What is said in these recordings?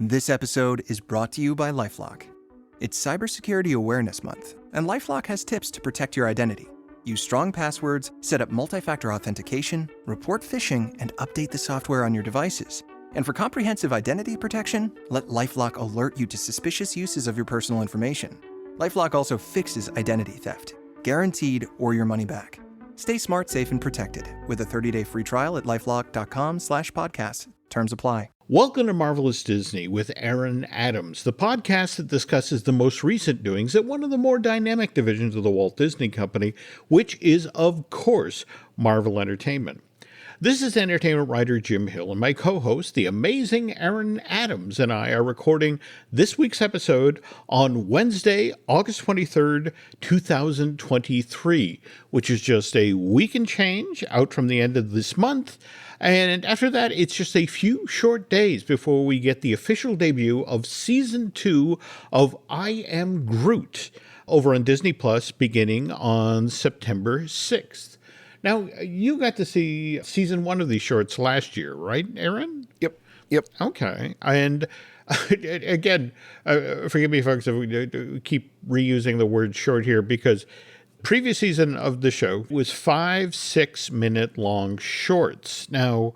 This episode is brought to you by LifeLock. It's Cybersecurity Awareness Month, and LifeLock has tips to protect your identity. Use strong passwords, set up multi-factor authentication, report phishing, and update the software on your devices. And for comprehensive identity protection, let LifeLock alert you to suspicious uses of your personal information. LifeLock also fixes identity theft, guaranteed or your money back. Stay smart, safe, and protected with a 30-day free trial at LifeLock.com/podcast. Terms apply. Welcome to Marvelous Disney with Aaron Adams, the podcast that discusses the most recent doings at one of the more dynamic divisions of the Walt Disney Company, which is, of course, Marvel Entertainment. This is entertainment writer Jim Hill, and my co-host, the amazing Aaron Adams, and I are recording this week's episode on Wednesday, August 23rd, 2023, which is just a week and change out from the end of this month. And after that, it's just a few short days before we get the official debut of Season 2 of I Am Groot over on Disney Plus beginning on September 6th. Now, you got to see Season 1 of these shorts last year, right, Aaron? Yep. Okay. And again, forgive me, folks, if we keep reusing the word short here, because previous season of the show was 5 6-minute long shorts. Now,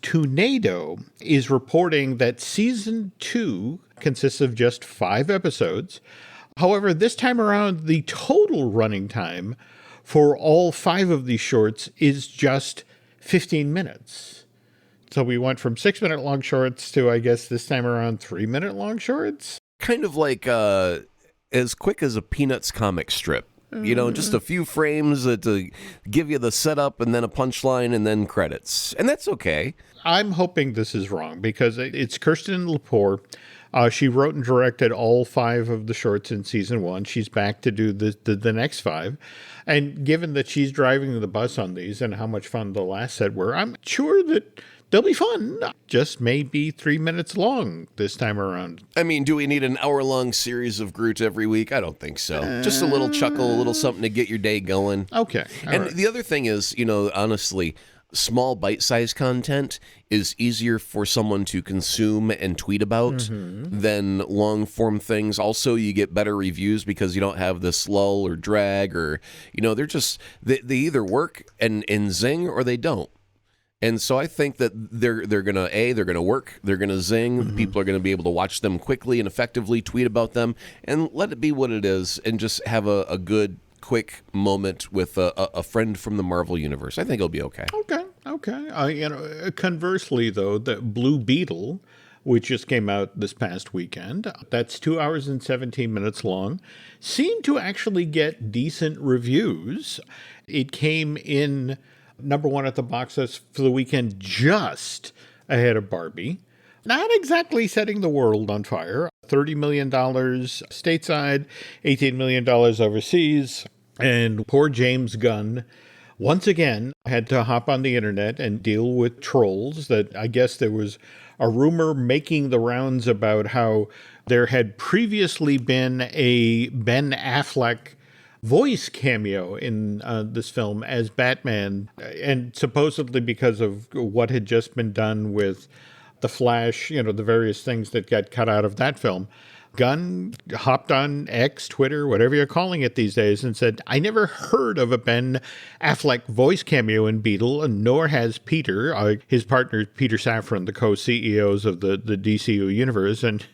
Tornado is reporting that season 2 consists of just 5 episodes. However, this time around, the total running time for all 5 of these shorts is just 15 minutes. So we went from 6-minute long shorts to, I guess, this time around 3-minute long shorts. Kind of like as quick as a Peanuts comic strip. You know, just a few frames to give you the setup and then a punchline and then credits. And that's okay. I'm hoping this is wrong because it's Kirsten Lepore. She wrote and directed all 5 of the shorts in season 1. She's back to do the next 5. And given that she's driving the bus on these and how much fun the last set were, I'm sure that they'll be fun. Just maybe 3 minutes long this time around. I mean, do we need an hour-long series of Groot every week? I don't think so. Just a little chuckle, a little something to get your day going. Okay. And the other thing is, you know, honestly, small bite-sized content is easier for someone to consume and tweet about than long-form things. Also, you get better reviews because you don't have this lull or drag or, you know, they're just, they either work and zing or they don't. And so I think that they're gonna work, they're gonna zing, people are gonna be able to watch them quickly and effectively, tweet about them, and let it be what it is, and just have a good, quick moment with a friend from the Marvel Universe. I think it'll be okay. Okay. Conversely, though, the Blue Beetle, which just came out this past weekend, that's 2 hours and 17 minutes long, seemed to actually get decent reviews. It came in number 1 at the box office for the weekend, just ahead of Barbie. Not exactly setting the world on fire. $30 million stateside, $18 million overseas. And poor James Gunn, once again, had to hop on the internet and deal with trolls. That I guess there was a rumor making the rounds about how there had previously been a Ben Affleck voice cameo in this film as Batman, and supposedly because of what had just been done with The Flash, you know, the various things that got cut out of that film. Gunn hopped on X, Twitter, whatever you're calling it these days, and said, I never heard of a Ben Affleck voice cameo in Beetle, nor has Peter, his partner Peter Safran, the co-CEOs of the DCU universe, and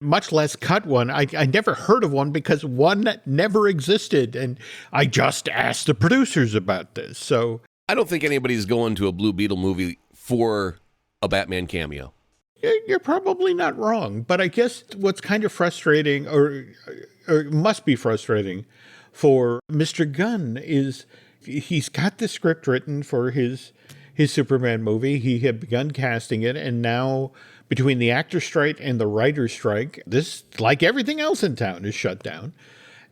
much less cut one. I never heard of one because one never existed, and I just asked the producers about this. So I don't think anybody's going to a Blue Beetle movie for a Batman cameo. You're probably not wrong, but I guess what's kind of frustrating, or must be frustrating for Mr. Gunn, is he's got the script written for his Superman movie. He had begun casting it, and now between the actor strike and the writer strike, this, like everything else in town, is shut down.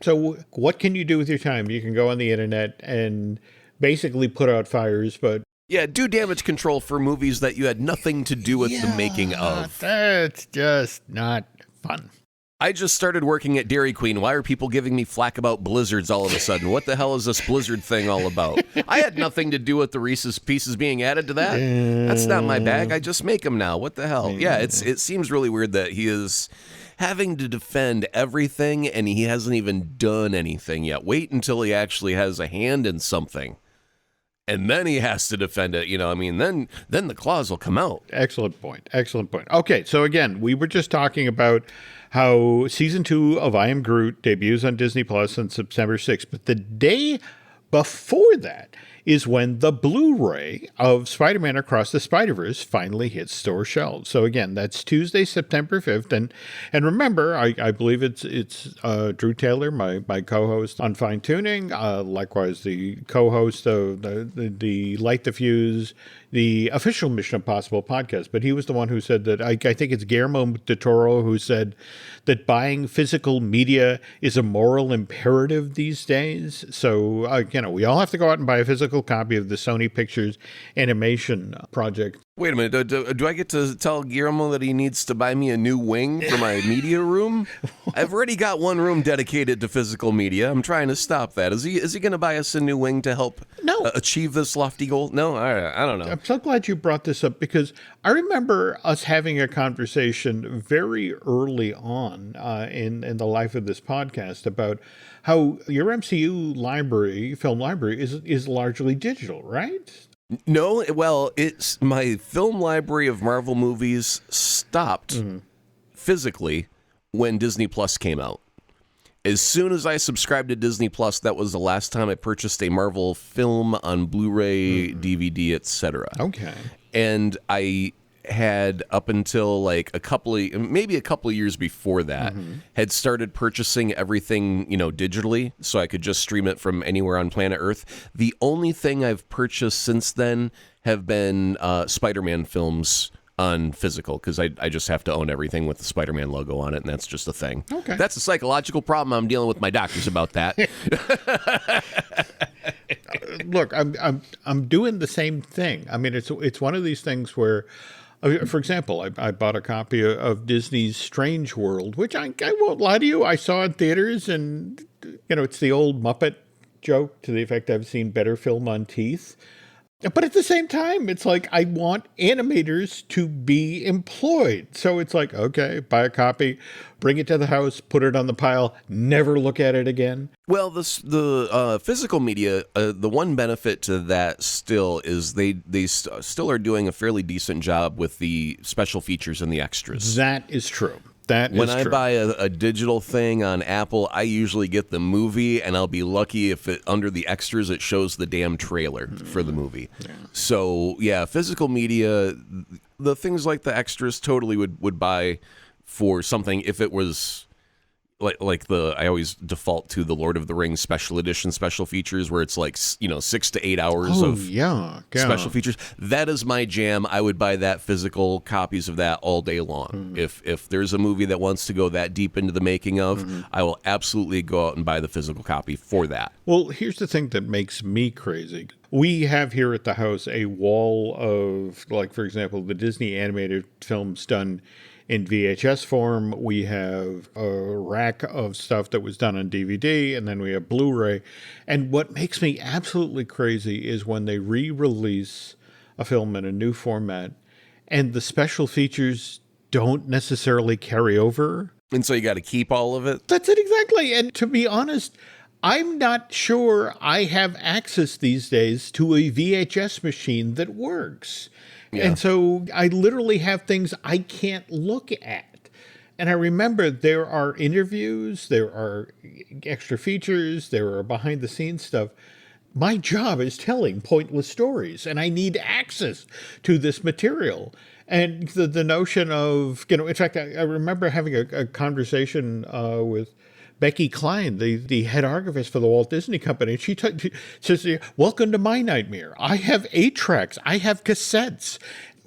So what can you do with your time? You can go on the internet and basically put out fires, but Yeah, do damage control for movies that you had nothing to do with the making of. That's just not fun. I just started working at Dairy Queen. Why are people giving me flack about blizzards all of a sudden? What the hell is this blizzard thing all about? I had nothing to do with the Reese's Pieces being added to that. That's not my bag. I just make them now. What the hell? Yeah, it seems really weird that he is having to defend everything and he hasn't even done anything yet. Wait until he actually has a hand in something. And then he has to defend it, then the claws will come out. Excellent point. Okay, so again, we were just talking about how season 2 of I Am Groot debuts on Disney Plus on September 6th. But the day before that is when the Blu-ray of Spider-Man Across the Spider-Verse finally hits store shelves. So again, that's Tuesday, September 5th. And remember, I believe it's Drew Taylor, my co-host on Fine Tuning, likewise the co-host of the Light the Fuse, the official Mission Impossible podcast. But he was the one who said that, I think it's Guillermo del Toro who said that buying physical media is a moral imperative these days. So, we all have to go out and buy a physical copy of the Sony Pictures animation project. Wait a minute, do I get to tell Guillermo that he needs to buy me a new wing for my media room? I've already got one room dedicated to physical media. I'm trying to stop that. Is he going to buy us a new wing to help achieve this lofty goal? No, I don't know. I'm so glad you brought this up because I remember us having a conversation very early on in the life of this podcast about how your MCU library, film library, is largely digital, right? No, well, it's my film library of Marvel movies stopped physically when Disney Plus came out. As soon as I subscribed to Disney Plus, that was the last time I purchased a Marvel film on Blu-ray, DVD, etc. Okay. And I had up until like maybe a couple of years before that had started purchasing everything, digitally so I could just stream it from anywhere on planet Earth. The only thing I've purchased since then have been Spider-Man films on physical because I just have to own everything with the Spider-Man logo on it, and that's just a thing. Okay. That's a psychological problem. I'm dealing with my doctors about that. Look, I'm doing the same thing. I mean, it's one of these things where, for example, I bought a copy of Disney's Strange World, which I won't lie to you, I saw in theaters, and it's the old Muppet joke to the effect I've seen better film on teeth. But at the same time, it's like I want animators to be employed. So it's like, okay, buy a copy, bring it to the house, put it on the pile, never look at it again. Well, the physical media, the one benefit to that still is they still are doing a fairly decent job with the special features and the extras. That is true. When I buy a digital thing on Apple, I usually get the movie, and I'll be lucky if under the extras it shows the damn trailer for the movie. Yeah. So, yeah, physical media, the things like the extras totally would buy for something if it was I always default to the Lord of the Rings special edition special features where it's 6 to 8 hours of special features. That is my jam. I would buy that physical copies of that all day long. If there's a movie that wants to go that deep into the making of, I will absolutely go out and buy the physical copy for that. Well, here's the thing that makes me crazy. We have here at the house a wall of, for example, the Disney animated films done in VHS form. We have a rack of stuff that was done on DVD, and then we have Blu-ray. And what makes me absolutely crazy is when they re-release a film in a new format, and the special features don't necessarily carry over. And so you got to keep all of it? That's it, exactly. And to be honest, I'm not sure I have access these days to a VHS machine that works. Yeah. And so I literally have things I can't look at. And I remember there are interviews, there are extra features, there are behind the scenes stuff. My job is telling pointless stories, and I need access to this material. And the notion of, in fact, I remember having a conversation with Becky Klein, the head archivist for the Walt Disney Company, and she says, "Welcome to my nightmare. I have 8 tracks. I have cassettes,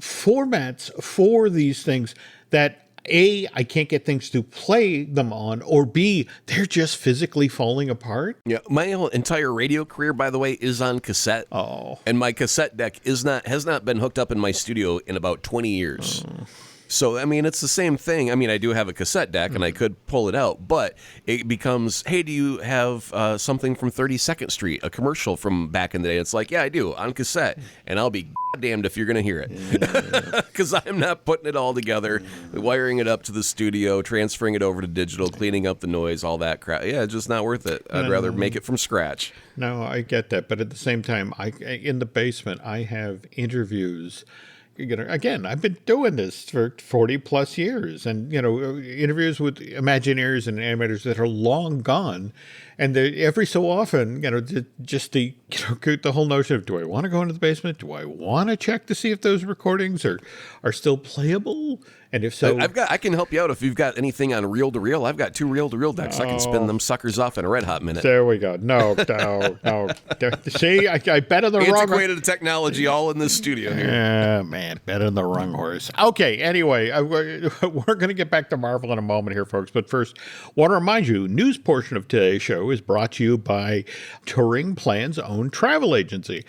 formats for these things that A, I can't get things to play them on, or B, they're just physically falling apart." Yeah, my whole entire radio career, by the way, is on cassette. Oh. And my cassette deck has not been hooked up in my studio in about 20 years. Oh. So, I mean, it's the same thing. I mean, I do have a cassette deck, and I could pull it out, but it becomes, hey, do you have something from 32nd Street, a commercial from back in the day? It's like, yeah, I do, on cassette, and I'll be damned if you're going to hear it. Because I'm not putting it all together, wiring it up to the studio, transferring it over to digital, cleaning up the noise, all that crap. Yeah, it's just not worth it. I'd rather make it from scratch. No, I get that. But at the same time, in the basement, I have interviews. Again, I've been doing this for 40 plus years, and interviews with Imagineers and animators that are long gone, and every so often, just the whole notion of, do I want to go into the basement? Do I want to check to see if those recordings are still playable? And if so, I can help you out if you've got anything on reel to reel. I've got 2 reel to reel decks. I can spin them suckers off in a red hot minute. There we go. No. See, I bet on the wrong. Antiquated technology all in this studio here. Yeah, man, bet on the wrong horse. Okay, anyway, we're going to get back to Marvel in a moment here, folks. But first, want to remind you, news portion of today's show is brought to you by Touring Plan's own travel agency.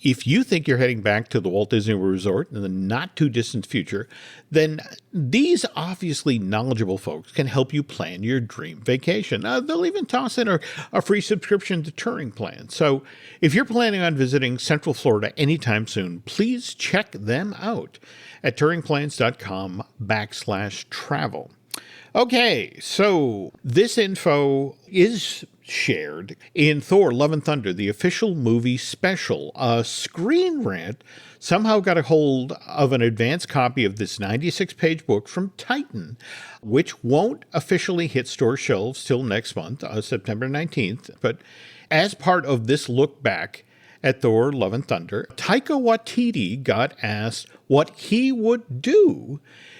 If you think you're heading back to the Walt Disney World Resort in the not-too-distant future, then these obviously knowledgeable folks can help you plan your dream vacation. They'll even toss in a free subscription to Touring Plan. So if you're planning on visiting Central Florida anytime soon, please check them out at touringplans.com/travel. Okay, so this info is shared in Thor: Love and Thunder, the official movie special. Screen Rant somehow got a hold of an advance copy of this 96-page book from Titan, which won't officially hit store shelves till next month, September 19th. But as part of this look back at Thor: Love and Thunder, Taika Waititi got asked what he would do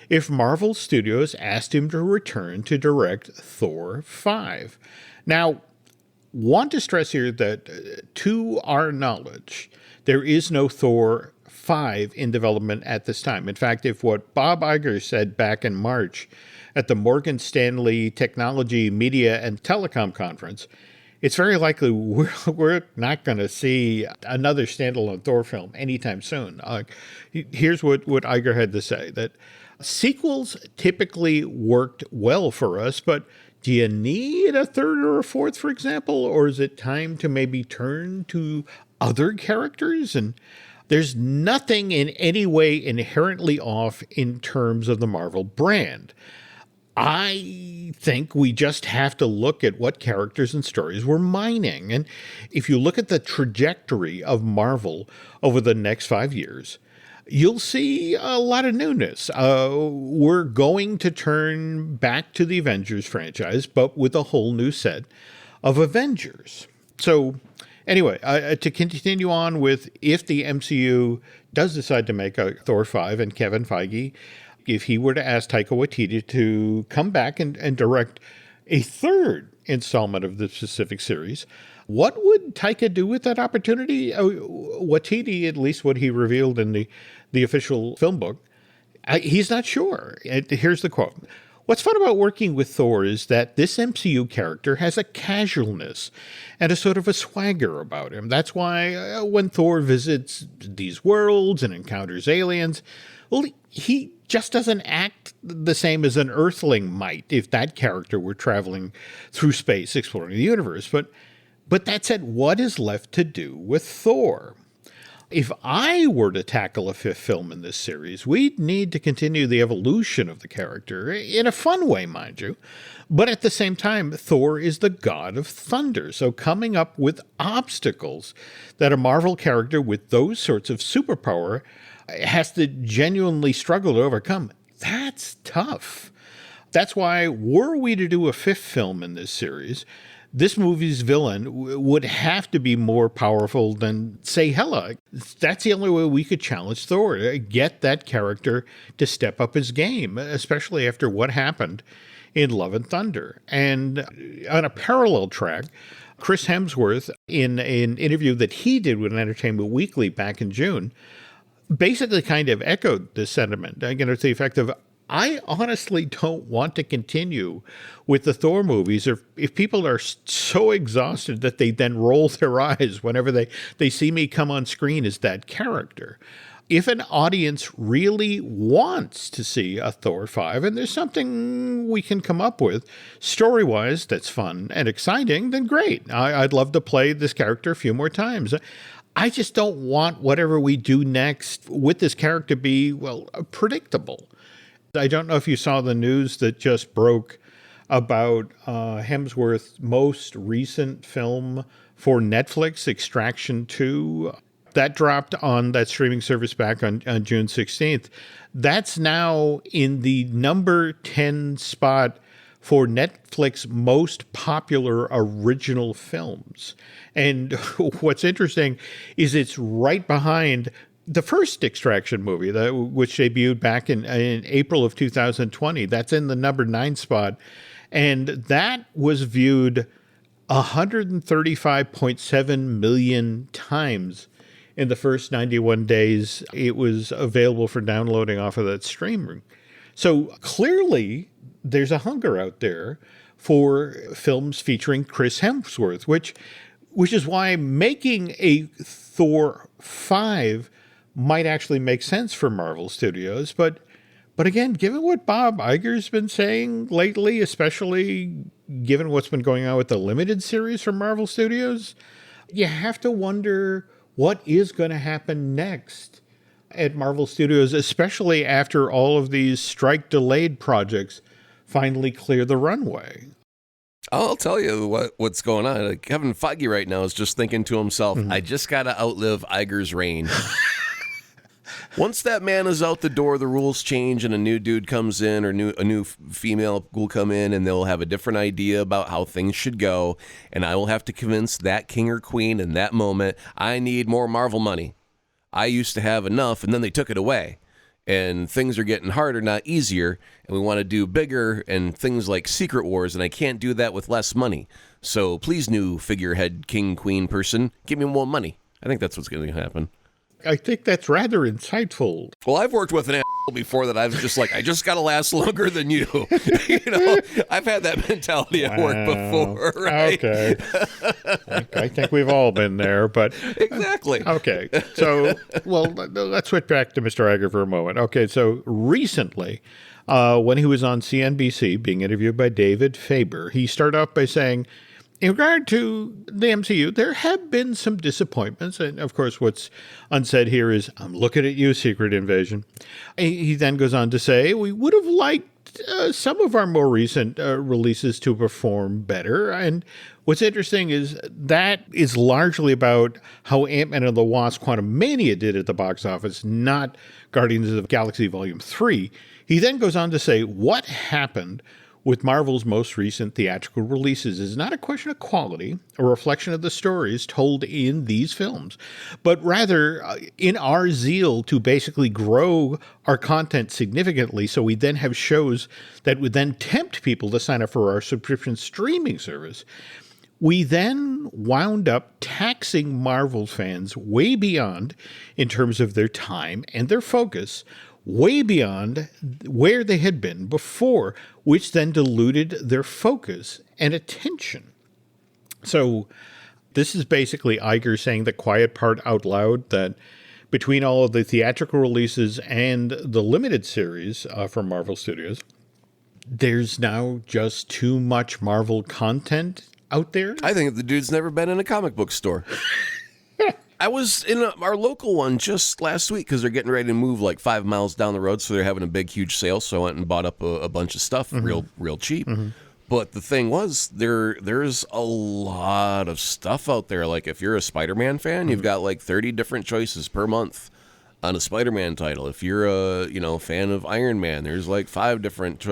if Marvel Studios asked him to return to direct Thor 5. Now, want to stress here that, to our knowledge, there is no Thor 5 in development at this time. In fact, if what Bob Iger said back in March at the Morgan Stanley Technology, Media, and Telecom Conference, it's very likely we're not going to see another standalone Thor film anytime soon. Here's what Iger had to say, that sequels typically worked well for us, but do you need a third or a fourth, for example? Or is it time to maybe turn to other characters? And there's nothing in any way inherently off in terms of the Marvel brand. I think we just have to look at what characters and stories we're mining. And if you look at the trajectory of Marvel over the next 5 years, you'll see a lot of newness. We're going to turn back to the Avengers franchise, but with a whole new set of Avengers. So anyway, to continue on with, if the MCU does decide to make a Thor 5 and Kevin Feige, if he were to ask Taika Waititi to come back and direct a third installment of the specific series, what would Taika do with that opportunity? Waititi, at least what he revealed in the official film book, he's not sure. Here's the quote. What's fun about working with Thor is that this MCU character has a casualness and a sort of a swagger about him. That's why when Thor visits these worlds and encounters aliens, well, he just doesn't act the same as an Earthling might if that character were traveling through space exploring the universe. But that said, what is left to do with Thor? If I were to tackle a fifth film in this series, we'd need to continue the evolution of the character, in a fun way, mind you. But at the same time, Thor is the god of thunder, so coming up with obstacles that a Marvel character with those sorts of superpower has to genuinely struggle to overcome, that's tough. That's why, were we to do a fifth film in this series, this movie's villain would have to be more powerful than, say, Hela. That's the only way we could challenge Thor, get that character to step up his game, especially after what happened in Love and Thunder. And on a parallel track, Chris Hemsworth, in an interview that he did with Entertainment Weekly back in June, basically kind of echoed this sentiment, to the effect of, I honestly don't want to continue with the Thor movies if people are so exhausted that they then roll their eyes whenever they see me come on screen as that character. if an audience really wants to see a Thor 5, and there's something we can come up with story-wise that's fun and exciting, then great. I'd love to play this character a few more times. I just don't want whatever we do next with this character be, well, predictable. I don't know if you saw the news that just broke about Hemsworth's most recent film for Netflix, Extraction 2. That dropped on that streaming service back on June 16th. That's now in the number 10 spot for Netflix most popular original films. And what's interesting is it's right behind the first Extraction movie, which debuted back in April of 2020. That's in the number 9 spot. And that was viewed 135.7 million times in the first 91 days it was available for downloading off of that streaming. So clearly there's a hunger out there for films featuring Chris Hemsworth, which is why making a Thor 5 might actually make sense for Marvel Studios. But again, given what Bob Iger's been saying lately, especially given what's been going on with the limited series from Marvel Studios, you have to wonder what is going to happen next at Marvel Studios, especially after all of these strike-delayed projects finally clear the runway. I'll tell you what's going on. Kevin Feige right now is just thinking to himself, I just got to outlive Iger's reign. Once that man is out the door, the rules change and a new dude comes in, or a new female will come in, and they'll have a different idea about how things should go. And I will have to convince that king or queen in that moment, I need more Marvel money. I used to have enough, and then they took it away. And things are getting harder, not easier. And we want to do bigger and things like Secret Wars, and I can't do that with less money. So please, new figurehead king, queen person, give me more money. I think that's what's going to happen. I think that's rather insightful. Well, I've worked with an asshole before that I've just like, I just got to last longer than you. I've had that mentality at work before, right? Okay. I think we've all been there, but... Exactly. Okay. So, well, let's switch back to Mr. Iger for a moment. Okay, so recently, when he was on CNBC being interviewed by David Faber, he started off by saying, in regard to the MCU, there have been some disappointments. And, of course, what's unsaid here is, I'm looking at you, Secret Invasion. He then goes on to say, we would have liked some of our more recent releases to perform better. And what's interesting is that is largely about how Ant-Man and the Wasp Quantumania did at the box office, not Guardians of the Galaxy Volume 3. He then goes on to say, what happened with Marvel's most recent theatrical releases is not a question of quality or reflection of the stories told in these films, but rather in our zeal to basically grow our content significantly so we then have shows that would then tempt people to sign up for our subscription streaming service. We then wound up taxing Marvel fans way beyond in terms of their time and their focus, way beyond where they had been before, which then diluted their focus and attention. So this is basically Iger saying the quiet part out loud, that between all of the theatrical releases and the limited series from Marvel Studios, there's now just too much Marvel content out there. I think the dude's never been in a comic book store. I was in our local one just last week because they're getting ready to move like 5 miles down the road, so they're having a big, huge sale. So I went and bought up a bunch of stuff real cheap. But the thing was, there's a lot of stuff out there. Like if you're a Spider-Man fan, you've got like 30 different choices per month on a Spider-Man title. If you're a fan of Iron Man, there's like 5 different.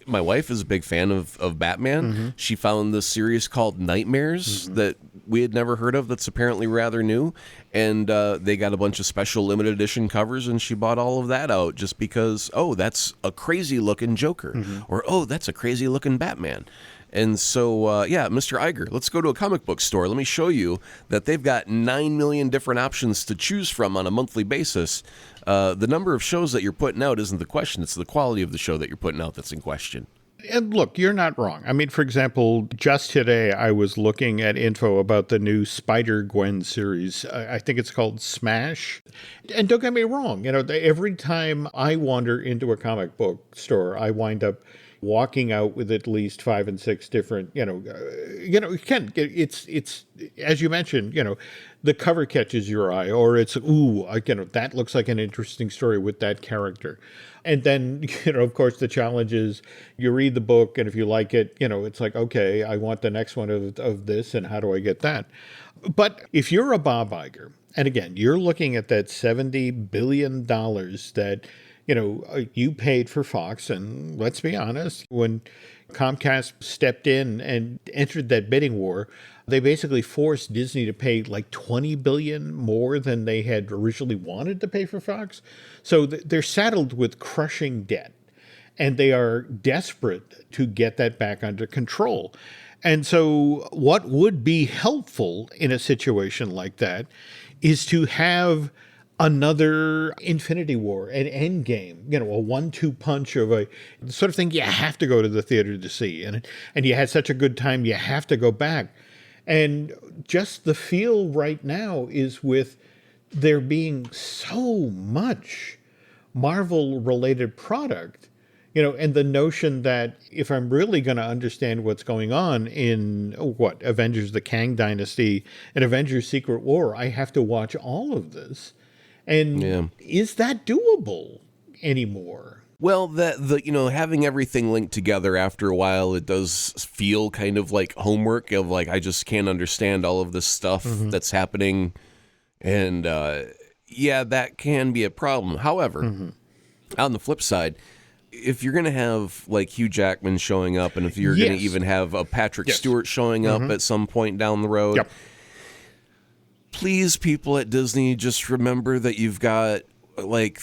My wife is a big fan of Batman. She found this series called Nightmares that we had never heard of, that's apparently rather new. And they got a bunch of special limited edition covers, and she bought all of that out just because, oh, that's a crazy-looking Joker. Or, oh, that's a crazy-looking Batman. And so, Mr. Iger, let's go to a comic book store. Let me show you that they've got 9 million different options to choose from on a monthly basis. The number of shows that you're putting out isn't the question. It's the quality of the show that you're putting out that's in question. And look, you're not wrong. I mean, for example, just today I was looking at info about the new Spider-Gwen series. I think it's called Smash. And don't get me wrong, every time I wander into a comic book store, I wind up walking out with at least 5 and 6 different, Ken, it's as you mentioned, the cover catches your eye, or it's, that looks like an interesting story with that character. And then, of course, the challenge is you read the book, and if you like it, it's like, okay, I want the next one of this, and how do I get that? But if you're a Bob Iger, and again, you're looking at that $70 billion that, you paid for Fox, and let's be honest, when Comcast stepped in and entered that bidding war, they basically forced Disney to pay like $20 billion more than they had originally wanted to pay for Fox. So they're saddled with crushing debt, and they are desperate to get that back under control. And so what would be helpful in a situation like that is to have another Infinity War, an Endgame, a 1-2 punch of a sort of thing you have to go to the theater to see. And you had such a good time, you have to go back. And just the feel right now is with there being so much Marvel-related product, and the notion that if I'm really going to understand what's going on in, Avengers, the Kang Dynasty, and Avengers Secret War, I have to watch all of this. And is that doable anymore? Well, having everything linked together after a while, it does feel kind of like homework of like, I just can't understand all of this stuff that's happening. And that can be a problem. However, on the flip side, if you're going to have like Hugh Jackman showing up, and if you're going to even have a Patrick Stewart showing up at some point down the road, please, people at Disney, just remember that you've got like,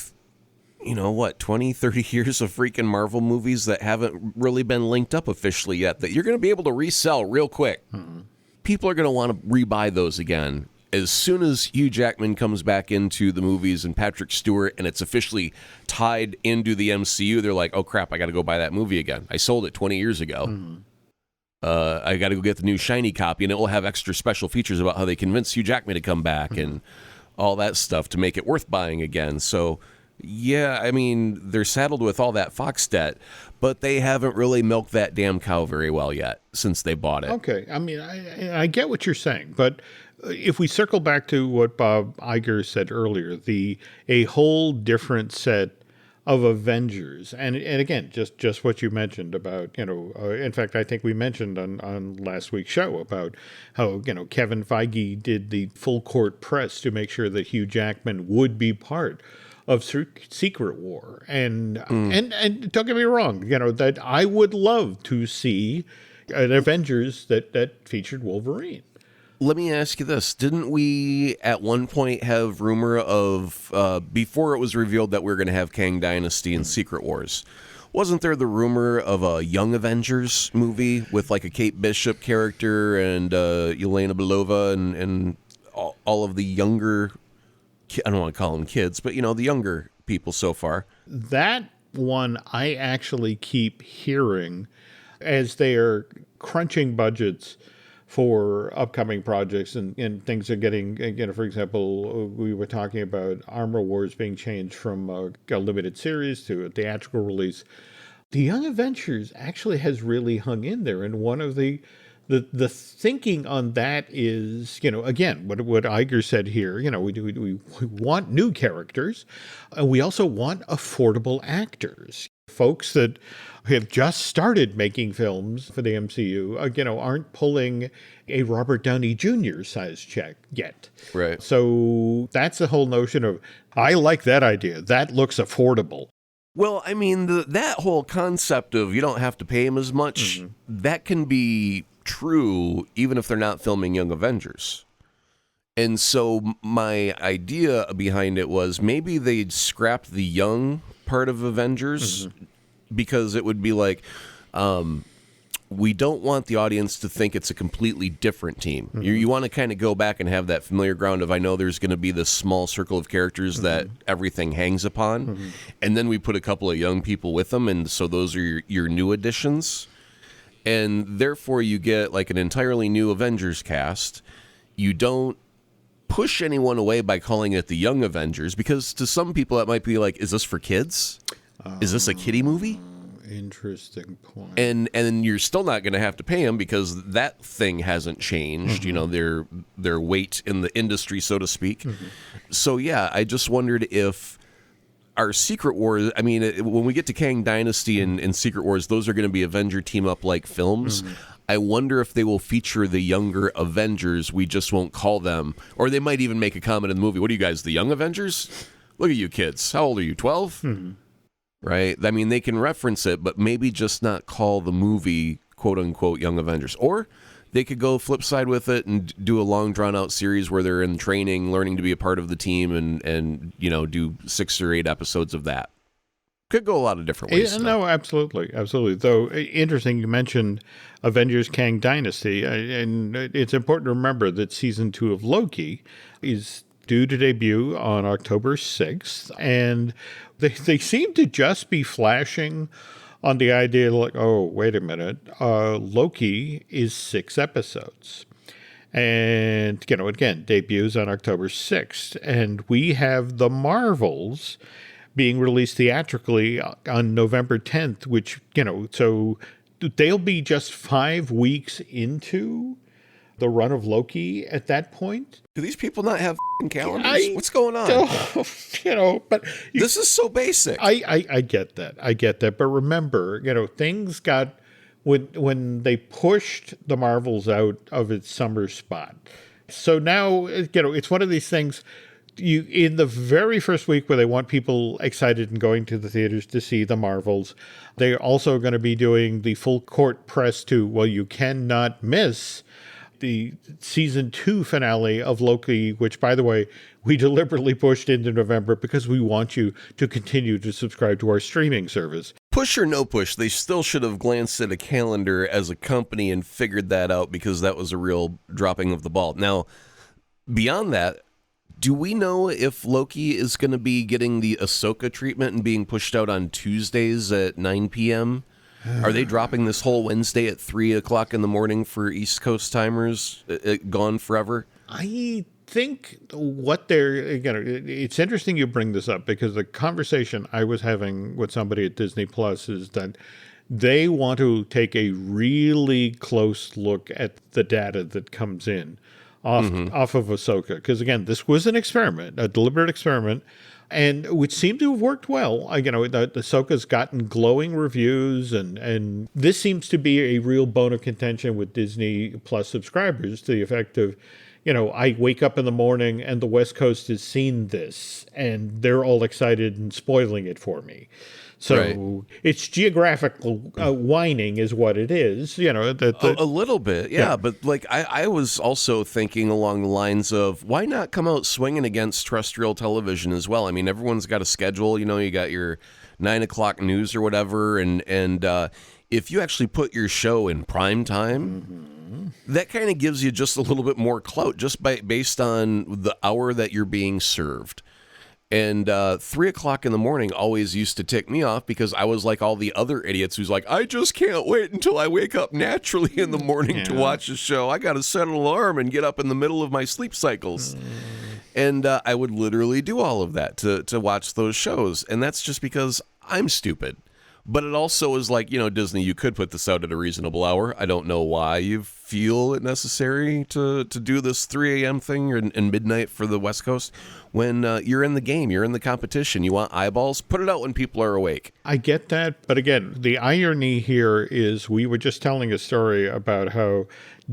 20, 30 years of freaking Marvel movies that haven't really been linked up officially yet that you're going to be able to resell real quick. People are going to want to rebuy those again. As soon as Hugh Jackman comes back into the movies and Patrick Stewart, and it's officially tied into the MCU, they're like, oh crap, I got to go buy that movie again. I sold it 20 years ago. I got to go get the new shiny copy, and it will have extra special features about how they convinced Hugh Jackman to come back and all that stuff to make it worth buying again. So, I mean, they're saddled with all that Fox debt, but they haven't really milked that damn cow very well yet since they bought it. Okay. I mean, I get what you're saying, but if we circle back to what Bob Iger said earlier, a whole different set of Avengers, and again, just what you mentioned about, in fact, I think we mentioned on last week's show about how, Kevin Feige did the full court press to make sure that Hugh Jackman would be part of Secret War. And don't get me wrong, that I would love to see an Avengers that featured Wolverine. Let me ask you this. Didn't we at one point have rumor of, before it was revealed that we were going to have Kang Dynasty and Secret Wars, wasn't there the rumor of a Young Avengers movie with like a Kate Bishop character and Yelena Belova and all of the younger, I don't want to call them kids, but the younger people so far? That one I actually keep hearing as they are crunching budgets for upcoming projects and things are getting, for example, we were talking about Armor Wars being changed from a limited series to a theatrical release. The Young Avengers actually has really hung in there. And one of the thinking on that is, again, what Iger said here, we want new characters, and we also want affordable actors. Folks that have just started making films for the MCU, aren't pulling a Robert Downey Jr. size check yet. Right. So that's the whole notion of, I like that idea. That looks affordable. Well, I mean, that whole concept of you don't have to pay him as much, that can be true even if they're not filming Young Avengers. And so my idea behind it was maybe they'd scrap the young part of Avengers because it would be like, we don't want the audience to think it's a completely different team. You want to kind of go back and have that familiar ground of, I know there's going to be this small circle of characters that everything hangs upon, and then we put a couple of young people with them, and so those are your new additions, and therefore you get like an entirely new Avengers cast. You don't push anyone away by calling it the Young Avengers, because to some people that might be like, is this for kids? Is this a kiddie movie? Interesting point. And you're still not going to have to pay them because that thing hasn't changed, their weight in the industry, so to speak. So, yeah, I just wondered if our Secret Wars, I mean, when we get to Kang Dynasty and Secret Wars, those are going to be Avenger team-up-like films. I wonder if they will feature the younger Avengers. We just won't call them. Or they might even make a comment in the movie. What are you guys, the Young Avengers? Look at you kids. How old are you, 12? Right? I mean, they can reference it, but maybe just not call the movie, quote-unquote, Young Avengers. Or they could go flip side with it and do a long, drawn-out series where they're in training, learning to be a part of the team, and do 6 or 8 episodes of that. Could go a lot of different ways. No, absolutely. Though, interesting, you mentioned Avengers Kang Dynasty, and it's important to remember that season 2 of Loki is due to debut on October 6th, and they seem to just be flashing on the idea like, oh, wait a minute, Loki is 6 episodes. And, again, debuts on October 6th, and we have The Marvels being released theatrically on November 10th, which, so they'll be just 5 weeks into the run of Loki at that point. Do these people not have calendars? What's going on? But this is so basic. I get that. But remember, things got, when they pushed the Marvels out of its summer spot. So now, it's one of these things, in the very first week where they want people excited and going to the theaters to see the Marvels, they're also going to be doing the full court press to, well, you cannot miss the season 2 finale of Loki, which, by the way, we deliberately pushed into November because we want you to continue to subscribe to our streaming service. Push or no push, they still should have glanced at a calendar as a company and figured that out, because that was a real dropping of the ball. Now, beyond that, do we know if Loki is going to be getting the Ahsoka treatment and being pushed out on Tuesdays at 9 p.m.? Are they dropping this whole Wednesday at 3 o'clock in the morning for East Coast timers, gone forever? I think what it's interesting you bring this up, because the conversation I was having with somebody at Disney Plus is that they want to take a really close look at the data that comes in off of Ahsoka. Because, again, this was an experiment, a deliberate experiment, and which seemed to have worked well. Ahsoka's gotten glowing reviews, and this seems to be a real bone of contention with Disney Plus subscribers, to the effect of, I wake up in the morning and the West Coast has seen this, and they're all excited and spoiling it for me. So It's geographical whining is what it is, a little bit, yeah. But like I was also thinking along the lines of, why not come out swinging against terrestrial television as well? I mean, everyone's got a schedule. You got your 9 o'clock news or whatever, and if you actually put your show in prime time, that kind of gives you just a little bit more clout, just based on the hour that you're being served. And 3 o'clock in the morning always used to tick me off, because I was like all the other idiots who's like, I just can't wait until I wake up naturally in the morning to watch the show. I got to set an alarm and get up in the middle of my sleep cycles. And I would literally do all of that to watch those shows. And that's just because I'm stupid. But it also is like, Disney, you could put this out at a reasonable hour. I don't know why you feel it necessary to do this 3 a.m. thing and midnight for the West Coast. When you're in the game, you're in the competition, you want eyeballs, put it out when people are awake. I get that. But again, the irony here is we were just telling a story about how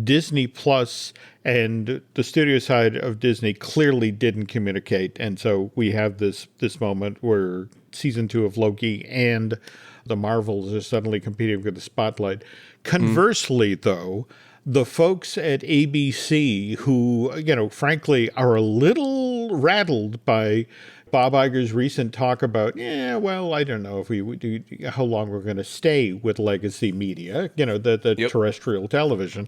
Disney Plus and the studio side of Disney clearly didn't communicate. And so we have this moment where season 2 of Loki and the Marvels are suddenly competing for the spotlight. Conversely, though, the folks at ABC who, frankly, are a little rattled by Bob Iger's recent talk about, I don't know if we would do how long we're going to stay with legacy media, the Yep. terrestrial television.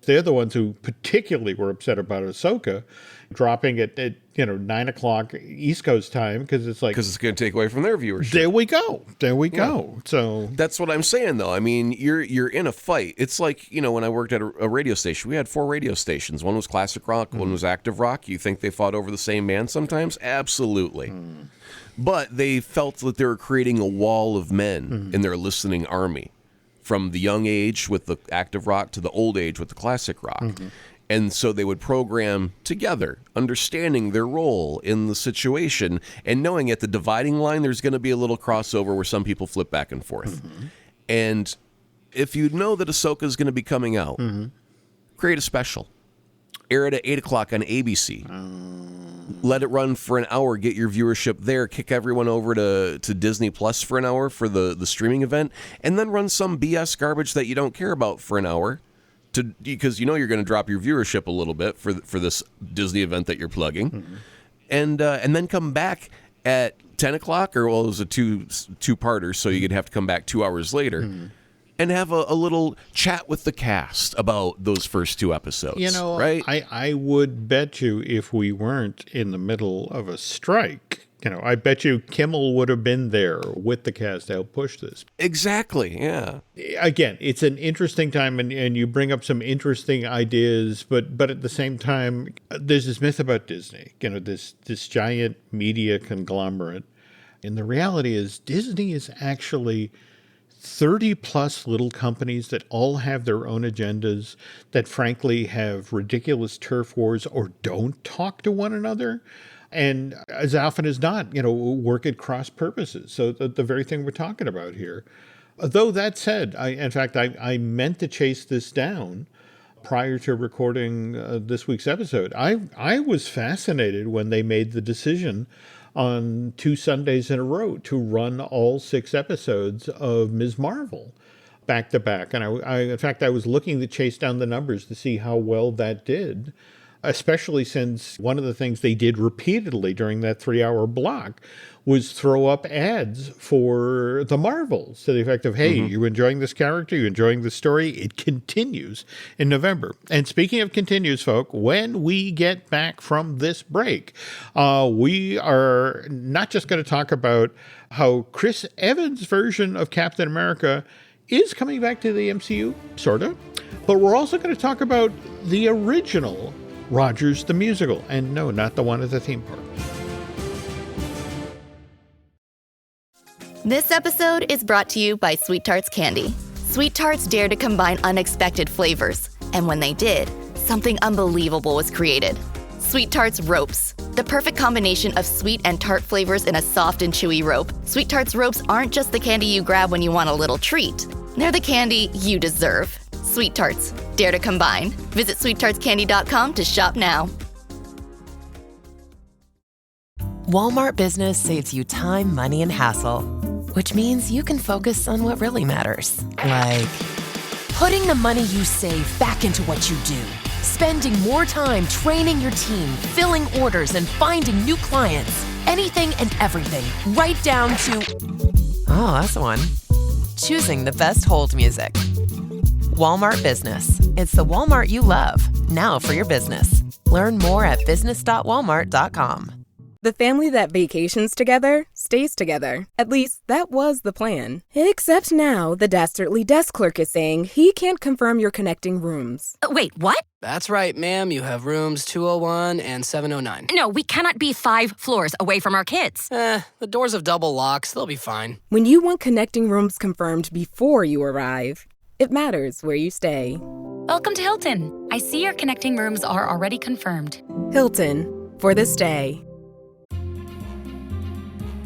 They're the ones who particularly were upset about Ahsoka dropping at 9 o'clock East Coast time, because it's like, Because it's going to take away from their viewership. there we go. So That's what I'm saying, though. I mean, you're in a fight. It's like, when I worked at a radio station, we had 4 radio stations. One was classic rock, one was active rock. You think they fought over the same man sometimes? Absolutely. But they felt that they were creating a wall of men in their listening army, from the young age with the active rock to the old age with the classic rock. And so they would program together, understanding their role in the situation and knowing at the dividing line there's going to be a little crossover where some people flip back and forth. And if you know that Ahsoka is going to be coming out, create a special. Air it at 8 o'clock on ABC. Let it run for an hour, get your viewership there, kick everyone over to Disney Plus for an hour for the streaming event, and then run some BS garbage that you don't care about for an hour. Because you're going to drop your viewership a little bit for this Disney event that you're plugging, and then come back at 10 o'clock, or it was a two-parter, so you'd have to come back 2 hours later, and have a little chat with the cast about those first 2 episodes. Right? I would bet you if we weren't in the middle of a strike, I bet you Kimmel would have been there with the cast to help push this. Exactly, yeah. Again, it's an interesting time, and you bring up some interesting ideas, but at the same time, there's this myth about Disney, this giant media conglomerate. And the reality is Disney is actually 30-plus little companies that all have their own agendas, that frankly have ridiculous turf wars or don't talk to one another. And as often as not, work at cross purposes. So the very thing we're talking about here. Though that said, I meant to chase this down prior to recording this week's episode. I was fascinated when they made the decision on 2 Sundays in a row to run all 6 episodes of Ms. Marvel back to back. And I was looking to chase down the numbers to see how well that did, especially since one of the things they did repeatedly during that 3-hour block was throw up ads for the Marvels to the effect of, hey, you enjoying this character? You enjoying the story? It continues in November. And speaking of continues, folk, when we get back from this break, we are not just going to talk about how Chris Evans' version of Captain America is coming back to the MCU, sort of, but we're also going to talk about the original Rogers the Musical, and no, not the one at the theme park. This episode is brought to you by Sweet Tarts Candy. Sweet Tarts dare to combine unexpected flavors, and when they did, something unbelievable was created. Sweet Tarts Ropes, the perfect combination of sweet and tart flavors in a soft and chewy rope. Sweet Tarts Ropes aren't just the candy you grab when you want a little treat. They're the candy you deserve. Sweet Tarts, dare to combine. Visit sweettartscandy.com to shop now. Walmart Business saves you time, money, and hassle, which means you can focus on what really matters. Like putting the money you save back into what you do, spending more time training your team, filling orders, and finding new clients. Anything and everything, right down to, oh, that's the one, choosing the best hold music. Walmart Business. It's the Walmart you love, now for your business. Learn more at business.walmart.com. The family that vacations together stays together. At least, that was the plan. Except now, the Dastardly desk clerk is saying he can't confirm your connecting rooms. Wait, what? That's right, ma'am. You have rooms 201 and 709. No, we cannot be 5 floors away from our kids. The doors have double locks. They'll be fine. When you want connecting rooms confirmed before you arrive, it matters where you stay. Welcome to Hilton. I see your connecting rooms are already confirmed. Hilton, for the stay.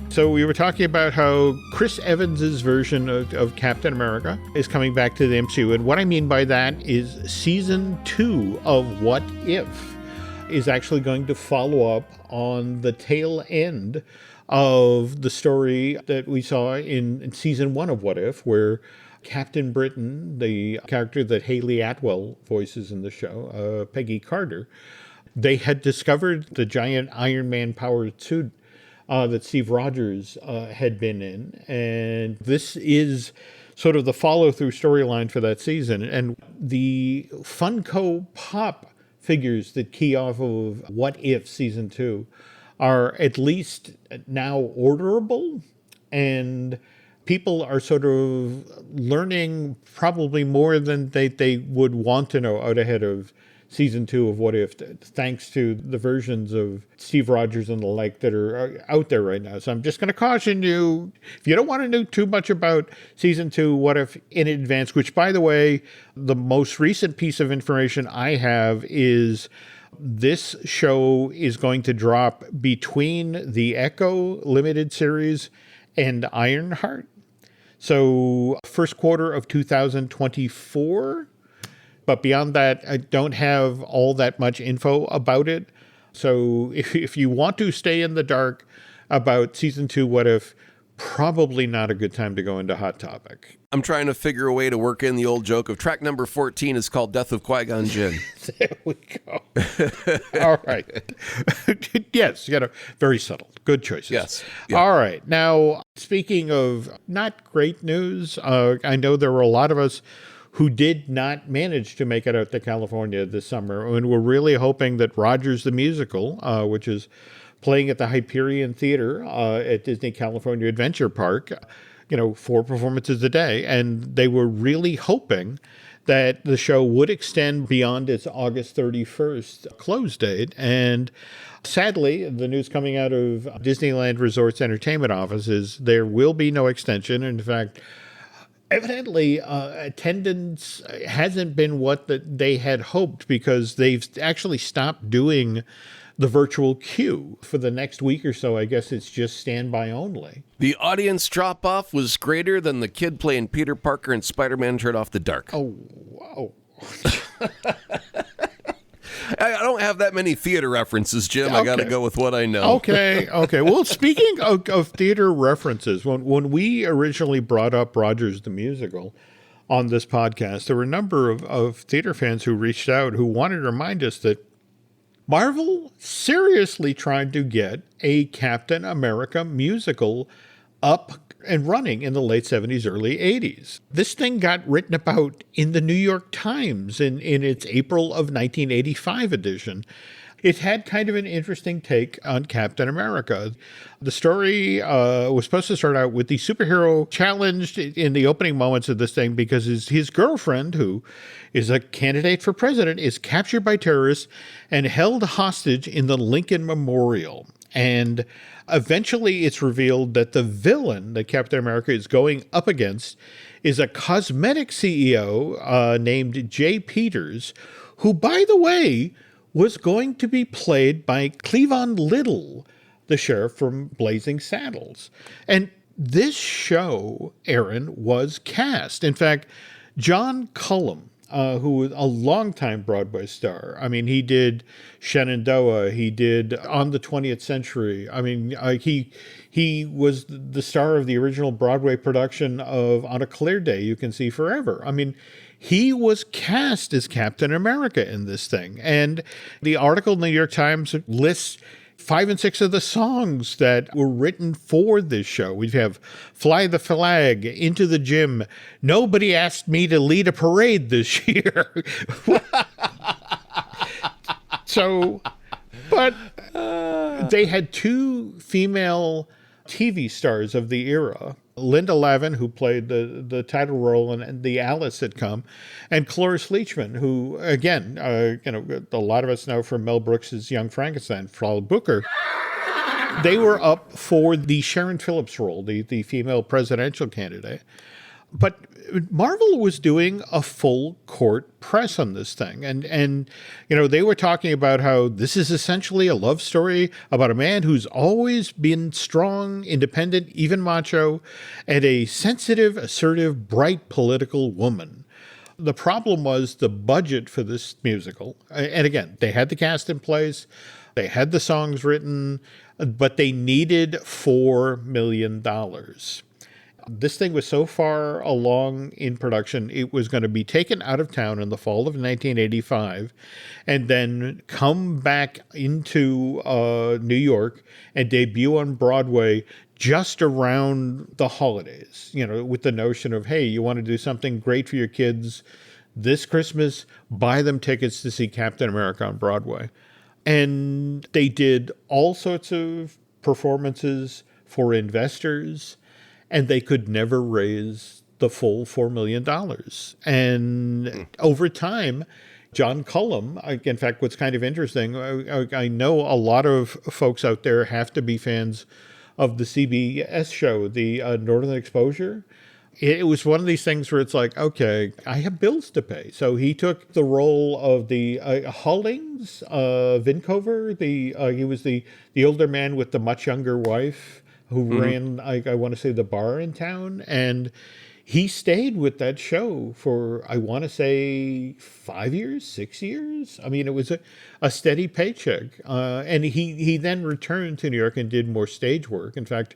So we were talking about how Chris Evans' version of Captain America is coming back to the MCU. And what I mean by that is season 2 of What If is actually going to follow up on the tail end of the story that we saw in season 1 of What If, where Captain Britain, the character that Haley Atwell voices in the show, Peggy Carter, they had discovered the giant Iron Man powered suit that Steve Rogers had been in. And this is sort of the follow-through storyline for that season. And the Funko Pop figures that key off of What If Season 2 are at least now orderable, and people are sort of learning probably more than they would want to know out ahead of Season 2 of What If, thanks to the versions of Steve Rogers and the like that are out there right now. So I'm just going to caution you, if you don't want to know too much about Season 2 What If in advance, which, by the way, the most recent piece of information I have is this show is going to drop between the Echo limited series and Ironheart. So first quarter of 2024. But beyond that, I don't have all that much info about it. So if you want to stay in the dark about Season 2 What If, probably not a good time to go into Hot Topic. I'm trying to figure a way to work in the old joke of track number 14 is called Death of Qui-Gon Jinn. There we go. All right. Yes, very subtle. Good choices. Yes. Yeah. All right. Now, speaking of not great news, I know there were a lot of us who did not manage to make it out to California this summer. And we're really hoping that Rogers the Musical, which is playing at the Hyperion Theater at Disney California Adventure Park, 4 performances a day. And they were really hoping that the show would extend beyond its August 31st close date. And sadly, the news coming out of Disneyland Resorts Entertainment Office is there will be no extension. In fact, evidently, attendance hasn't been what they had hoped, because they've actually stopped doing the virtual queue for the next week or so. I guess it's just standby only. The audience drop-off was greater than the kid playing Peter Parker and Spider-Man Turn Off the Dark. Oh, wow. I don't have that many theater references, Jim. Okay. I got to go with what I know. Okay. Well, speaking of theater references, when we originally brought up Rogers the Musical on this podcast, there were a number of theater fans who reached out who wanted to remind us that Marvel seriously tried to get a Captain America musical up and running in the late 70s, early 80s. This thing got written about in the New York Times in its April of 1985 edition. It had kind of an interesting take on Captain America. The story was supposed to start out with the superhero challenged in the opening moments of this thing because his girlfriend, who is a candidate for president, is captured by terrorists and held hostage in the Lincoln Memorial. And eventually it's revealed that the villain that Captain America is going up against is a cosmetic CEO named Jay Peters, who, by the way, was going to be played by Cleavon Little, the sheriff from Blazing Saddles. And this show, Aaron, was cast. In fact, John Cullum, who was a longtime Broadway star. I mean, he did Shenandoah. He did On the 20th Century. I mean, he was the star of the original Broadway production of On a Clear Day You Can See Forever. I mean, he was cast as Captain America in this thing. And the article in the New York Times lists 5 and 6 of the songs that were written for this show. We have Fly the Flag, Into the Gym, Nobody Asked Me to Lead a Parade this year. But they had 2 female TV stars of the era, Linda Lavin, who played the title role in the Alice sitcom, and Cloris Leachman, who, again, a lot of us know from Mel Brooks's Young Frankenstein, Frau Booker. They were up for the Sharon Phillips role, the female presidential candidate. But Marvel was doing a full court press on this thing. And they were talking about how this is essentially a love story about a man who's always been strong, independent, even macho, and a sensitive, assertive, bright political woman. The problem was the budget for this musical. And again, they had the cast in place. They had the songs written, but they needed $4 million. This thing was so far along in production, it was going to be taken out of town in the fall of 1985 and then come back into New York and debut on Broadway just around the holidays, with the notion of, hey, you want to do something great for your kids this Christmas, buy them tickets to see Captain America on Broadway. And they did all sorts of performances for investors, and they could never raise the full $4 million. And over time, John Cullum, in fact, what's kind of interesting, I know a lot of folks out there have to be fans of the CBS show, the Northern Exposure. It was one of these things where it's like, okay, I have bills to pay. So he took the role of the Hollings, Vincover. He was the older man with the much younger wife who ran, I want to say, the bar in town. And he stayed with that show for, I want to say, 5 years, 6 years. I mean, it was a steady paycheck. And he then returned to New York and did more stage work. In fact,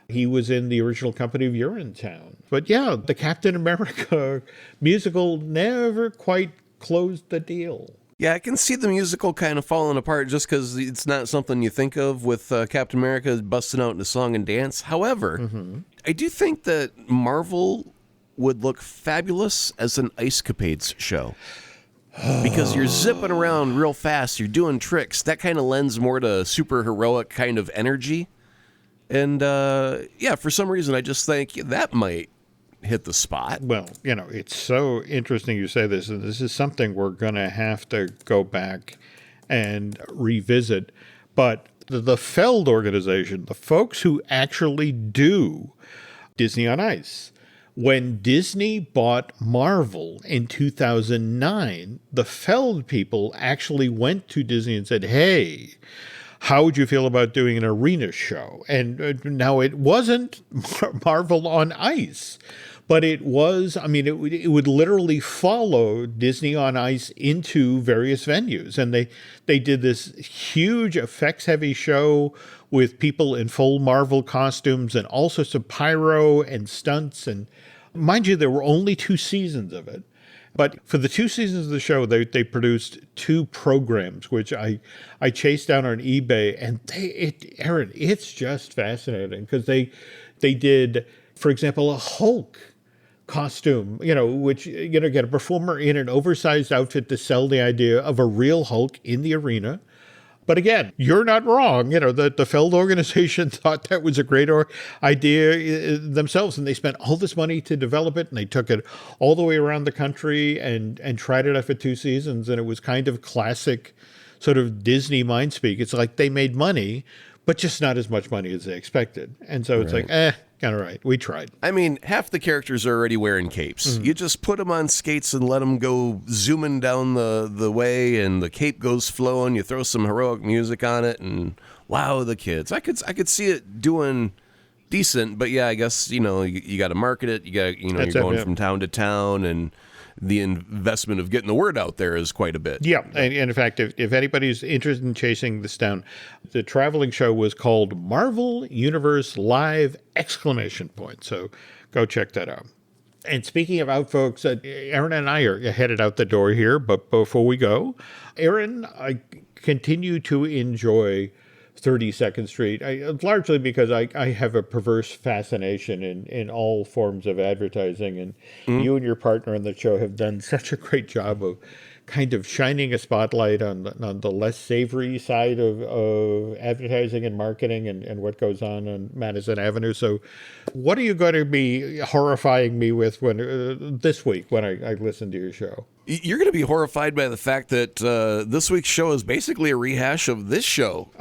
he was in the original company of Urinetown. But yeah, the Captain America musical never quite closed the deal. Yeah, I can see the musical kind of falling apart just because it's not something you think of with Captain America busting out into song and dance. However, I do think that Marvel would look fabulous as an Ice Capades show. Because you're zipping around real fast, you're doing tricks. That kind of lends more to super heroic kind of energy. And, for some reason, I just think that might hit the spot. Well, it's so interesting you say this, and this is something we're going to have to go back and revisit. But the Feld organization, the folks who actually do Disney on Ice, when Disney bought Marvel in 2009, the Feld people actually went to Disney and said, hey, how would you feel about doing an arena show? And now it wasn't Marvel on Ice, but it was, it would literally follow Disney on Ice into various venues. And they did this huge effects-heavy show with people in full Marvel costumes and all sorts of pyro and stunts. And mind you, there were only 2 seasons of it. But for the 2 seasons of the show, they produced 2 programs, which I chased down on eBay. And Aaron, it's just fascinating because they did, for example, a Hulk costume, which, get a performer in an oversized outfit to sell the idea of a real Hulk in the arena. But again, you're not wrong. The Feld organization thought that was a great idea themselves, and they spent all this money to develop it, and they took it all the way around the country and tried it out for 2 seasons, and it was kind of classic sort of Disney mind speak. It's like they made money, but just not as much money as they expected. And so it's like, all right, we tried. I mean, half the characters are already wearing capes. You just put them on skates and let them go zooming down the way, and the cape goes flowing. You throw some heroic music on it, and wow, the kids. I could see it doing decent, but yeah, I guess, you got to market it. You got, you're going from town to town, and the investment of getting the word out there is quite a bit. Yeah, and in fact, if anybody's interested in chasing this down, the traveling show was called Marvel Universe Live ! So go check that out. And speaking of out, folks, Aaron and I are headed out the door here, but before we go, Aaron, I continue to enjoy 32nd Street, largely because I have a perverse fascination in all forms of advertising, and you and your partner on the show have done such a great job of kind of shining a spotlight on the less savory side of advertising and marketing and what goes on Madison Avenue. So what are you going to be horrifying me with this week when I listen to your show? You're going to be horrified by the fact that this week's show is basically a rehash of this show.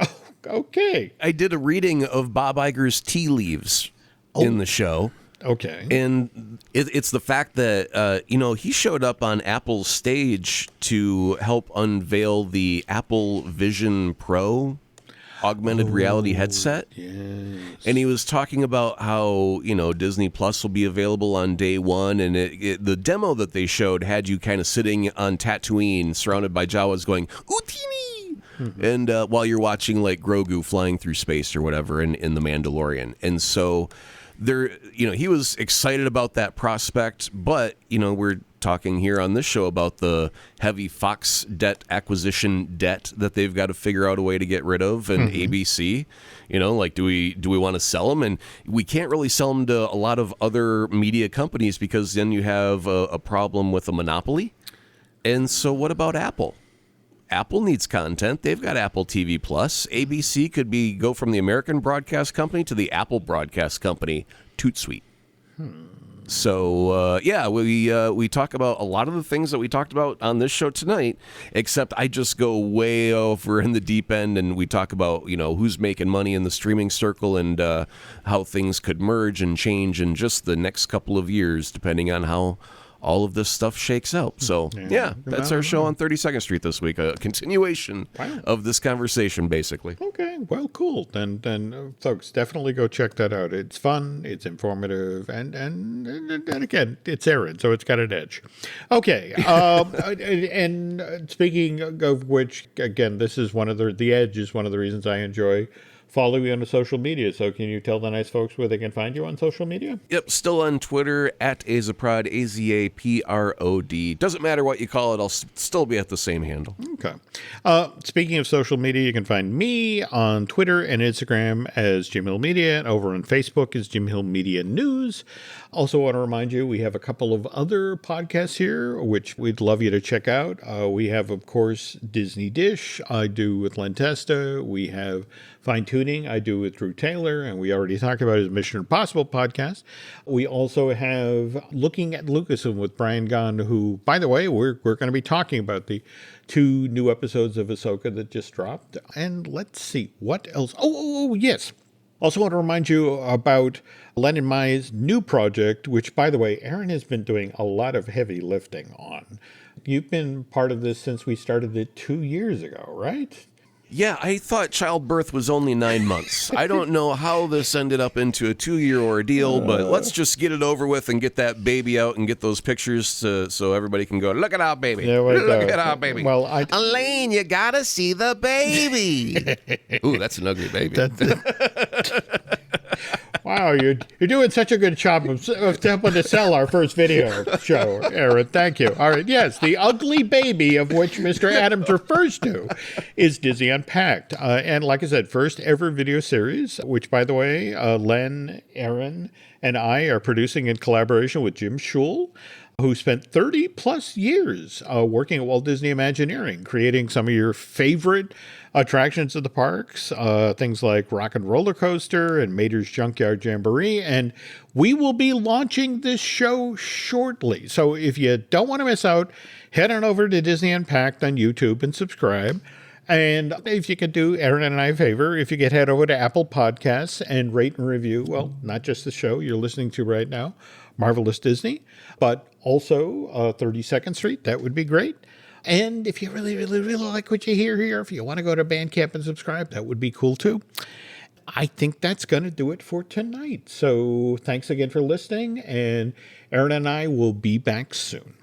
Okay. I did a reading of Bob Iger's Tea Leaves in the show. Okay. And it's the fact that, he showed up on Apple's stage to help unveil the Apple Vision Pro augmented reality headset. Yes. And he was talking about how, Disney Plus will be available on day one. And the demo that they showed had you kind of sitting on Tatooine surrounded by Jawas going, Utini! And while you're watching like Grogu flying through space or whatever in The Mandalorian. And so he was excited about that prospect, but, we're talking here on this show about the heavy Fox debt acquisition debt that they've got to figure out a way to get rid of, and ABC, do we want to sell them? And we can't really sell them to a lot of other media companies because then you have a problem with a monopoly. And so what about Apple? Apple needs content. They've got Apple TV Plus. ABC could go from the American Broadcast Company to the Apple Broadcast Company. Toot sweet. So, we talk about a lot of the things that we talked about on this show tonight, except I just go way over in the deep end, and we talk about, who's making money in the streaming circle and how things could merge and change in just the next couple of years, depending on how all of this stuff shakes out. So, that's our show on 32nd Street this week, a continuation of this conversation, basically. Okay, well, cool. Then folks, definitely go check that out. It's fun, it's informative, and again, it's Aaron, so it's got an edge. Okay, and speaking of which, again, this is the edge is one of the reasons I enjoy follow you on the social media. So can you tell the nice folks where they can find you on social media? Yep, still on Twitter at Azaprod, AZAPROD. Doesn't matter what you call it, I'll still be at the same handle. Okay. Speaking of social media, you can find me on Twitter and Instagram as Jim Hill Media, and over on Facebook is Jim Hill Media News. Also want to remind you, we have a couple of other podcasts here, which we'd love you to check out. We have, of course, Disney Dish, I do with Len Testa. We have Fine Tuning, I do with Drew Taylor, and we already talked about his Mission Impossible podcast. We also have Looking at Lucasfilm with Brian Gunn, who, by the way, we're going to be talking about the 2 new episodes of Ahsoka that just dropped. And let's see, what else? Oh, yes. Also want to remind you about Len and Mai's new project, which, by the way, Aaron has been doing a lot of heavy lifting on. You've been part of this since we started it 2 years ago, right? Yeah, I thought childbirth was only 9 months. I don't know how this ended up into a 2-year ordeal, but let's just get it over with and get that baby out and get those pictures so everybody can go, look at our baby. Look at our baby. Well, Elaine, you gotta see the baby. Ooh, that's an ugly baby. Wow, you're doing such a good job of helping to sell our first video show, Aaron. Thank you. All right, yes, the ugly baby of which Mr. Adams refers to is Disney Unpacked. And like I said, first ever video series, which, by the way, Len, Aaron, and I are producing in collaboration with Jim Schul, who spent 30 plus years working at Walt Disney Imagineering, creating some of your favorite attractions at the parks, things like Rock and Roller Coaster and Mater's Junkyard Jamboree. And we will be launching this show shortly. So if you don't want to miss out, head on over to Disney Unpacked on YouTube and subscribe. And if you could do Aaron and I a favor, if you could head over to Apple Podcasts and rate and review, well, not just the show you're listening to right now, Marvelous Disney, but also 32nd Street, that would be great. And if you really, really, really like what you hear here, if you want to go to Bandcamp and subscribe, that would be cool too. I think that's going to do it for tonight. So thanks again for listening, and Aaron and I will be back soon.